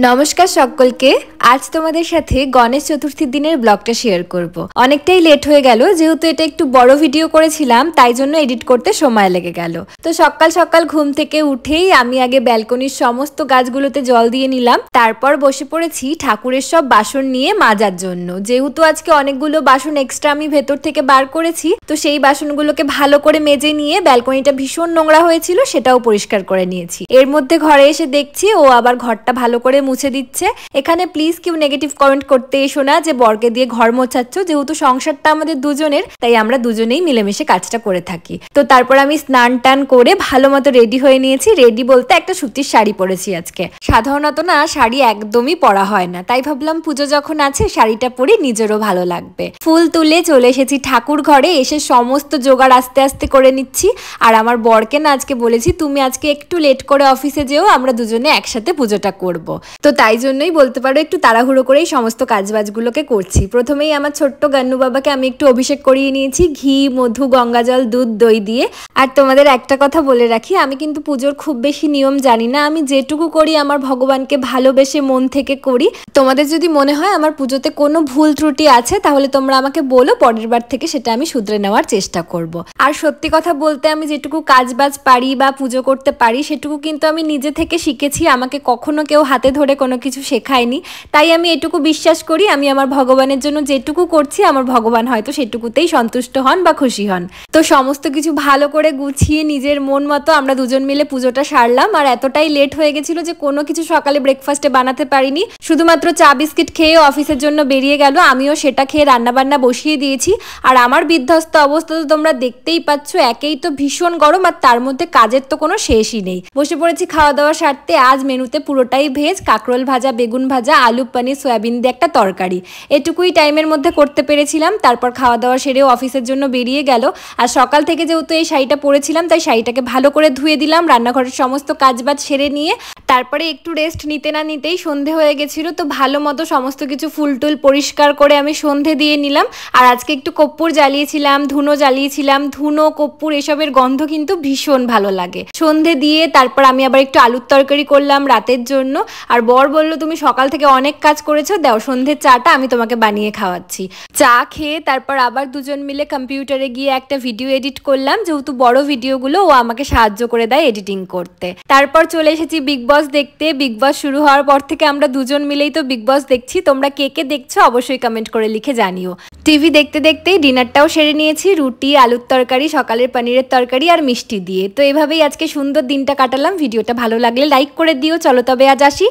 নমস্কার সকলকে। আজ তোমাদের সাথে গণেশ চতুর্থীর দিনের ব্লগটা শেয়ার করব। অনেকটাই লেট হয়ে গেল, যেহেতু এটা একটু বড় ভিডিও করেছিলাম তাই জন্য এডিট করতে সময় লেগে গেল। তো সকাল সকাল ঘুম থেকে উঠেই আমি আগে ব্যালকনির সমস্ত গাছগুলোতে জল দিয়ে নিলাম, তারপর বসে পড়েছি ঠাকুরের সব বাসন নিয়ে মাজার জন্য। যেহেতু আজকে অনেকগুলো বাসন এক্সট্রা আমি ভেতর থেকে বার করেছি, তো সেই বাসনগুলোকে ভালো করে মেজে নিয়ে ব্যালকনিটা ভীষণ নোংরা হয়েছিল সেটাও পরিষ্কার করে নিয়েছি। এর মধ্যে ঘরে এসে দেখছি ও আবার ঘরটা ভালো করে মুছে দিচ্ছে। এখানে প্লিজ কেউ নেগেটিভ কমেন্ট করতে এসো না যে বরকে দিয়ে ঘর মোছাচ্ছ, যেহেতু সংসারটা আমাদের দুজনের, তাই আমরা দুজনেই মিলেমিশে কাজটা করে থাকি। তো তারপর আমি স্নান টান করে ভালো মতো রেডি হয়ে নিয়েছি। রেডি বলতে একটা সুতির শাড়ি পরেছি আজকে। সাধারণত না শাড়ি একদমই পরা হয় না, তাই ভাবলাম পুজো যখন আছে শাড়িটা পরে নিজেরও ভালো লাগবে। ফুল তুলে চলে এসেছি ঠাকুর ঘরে, এসে সমস্ত জোগাড় আস্তে আস্তে করে নিচ্ছি। আর আমার বরকে না আজকে বলেছি তুমি আজকে একটু লেট করে অফিসে যেও, আমরা দুজনে একসাথে পুজোটা করব। তো তাই জন্যই বলতে পারো একটু তাড়াহুড়ো করেই সমস্ত কাজবাজগুলোকে করছি। প্রথমেই আমার ছোট্ট গান্নু বাবাকে আমি একটু অভিষেক করিয়ে নিয়েছি ঘি, মধু, গঙ্গাজল, দুধ, দই দিয়ে। আর তোমাদের একটা কথা বলে রাখি, আমি কিন্তু পুজোর খুব বেশি নিয়ম জানি না। আমি যেটুকু করি আমার ভগবানকে ভালোবেসে মন থেকে করি। তোমাদের যদি মনে হয় আমার পুজোতে কোনো ভুল ত্রুটি আছে তাহলে তোমরা আমাকে বলো, পরের বার থেকে সেটা আমি শুধরে নেওয়ার চেষ্টা করব। আর সত্যি কথা বলতে আমি যেটুকু কাজবাজ পারি বা পুজো করতে পারি সেটুকু কিন্তু আমি নিজে থেকে শিখেছি। আমাকে কখনো কেউ হাতে ধরে কোনো কিছু শেখায়নি, তাই আমি এটুকু বিশ্বাস করি আমি আমার ভগবানের জন্য যেটুকু করছি আমার ভগবান হয়তো সেটুকুতেই সন্তুষ্ট হন বা খুশি হন। তো সমস্ত কিছু ভালো করে গুছিয়ে নিজের মন মতো আমরা দুজন মিলে পুজোটা সারলাম। আর এতটাই লেট হয়ে গেছিল যে কোনো কিছু সকালে ব্রেকফাস্টে বানাতে পারিনি, শুধুমাত্র চা বিস্কিট খেয়ে অফিসের জন্য বেরিয়ে গেল। আমিও সেটা খেয়ে রান্নাবান্না বসিয়ে দিয়েছি। আর আমার বিধ্বস্ত অবস্থা তো তোমরা দেখতেই পাচ্ছ, একেই তো ভীষণ গরম আর তার মধ্যে কাজের তো কোনো শেষই নেই। বসে পড়েছি খাওয়া দাওয়া সারতে। আজ মেনুতে পুরোটাই ভেজ, কাঁকরোল ভাজা, বেগুন ভাজা, আলু, পনির, সয়াবিন দিয়ে একটা তরকারি। এটুকুই টাইমের মধ্যে করতে পেরেছিলাম। তারপর খাওয়া দাওয়া সেরেও অফিসের জন্য বেরিয়ে গেল। আর সকাল থেকে যেহেতু এই শাড়িটা পরেছিলাম তাই শাড়িটাকে ভালো করে ধুয়ে দিলাম, রান্নাঘরের সমস্ত কাজবাজ সেরে নিয়ে। তারপরে একটু রেস্ট নিতে না নিতেই সন্ধে হয়ে গেছিলো, তো ভালো মতো সমস্ত কিছু ফুল টুল পরিষ্কার করে আমি সন্ধে দিয়ে নিলাম। আর আজকে একটু কর্পূর জ্বালিয়েছিলাম, ধুনো জ্বালিয়েছিলাম। ধুনো, কর্পূর এসবের গন্ধ কিন্তু ভীষণ ভালো লাগে। সন্ধে দিয়ে তারপর আমি আবার একটু আলুর তরকারি করলাম রাতের জন্য। আর বর বলল তুমি সকাল থেকে অনেক কাজ করেছো, দাও সন্ধ্যের চাটা আমি তোমাকে বানিয়ে খাওয়াচ্ছি। চা খেয়ে তারপর আবার দুজন মিলে কম্পিউটারে গিয়ে একটা ভিডিও এডিট করলাম, যেহেতু বড় ভিডিওগুলো ও আমাকে সাহায্য করে দেয় এডিটিং করতে। তারপর চলে এসেছি বিগ বস দেখতে। বিগ বস শুরু হওয়ার পর থেকে আমরা দুজন মিলেই তো বিগ বস দেখছি। তোমরা কে কে দেখছো অবশ্যই কমেন্ট করে লিখে জানিও। টিভি দেখতে দেখতেই ডিনারটাও সেরে নিয়েছি, রুটি, আলুর তরকারি, সকালের পনিরের তরকারি আর মিষ্টি দিয়ে। তো এভাবেই আজকে সুন্দর দিনটা কাটালাম। ভিডিওটা ভালো লাগলে লাইক করে দিও। চলো তবে আজ আসি।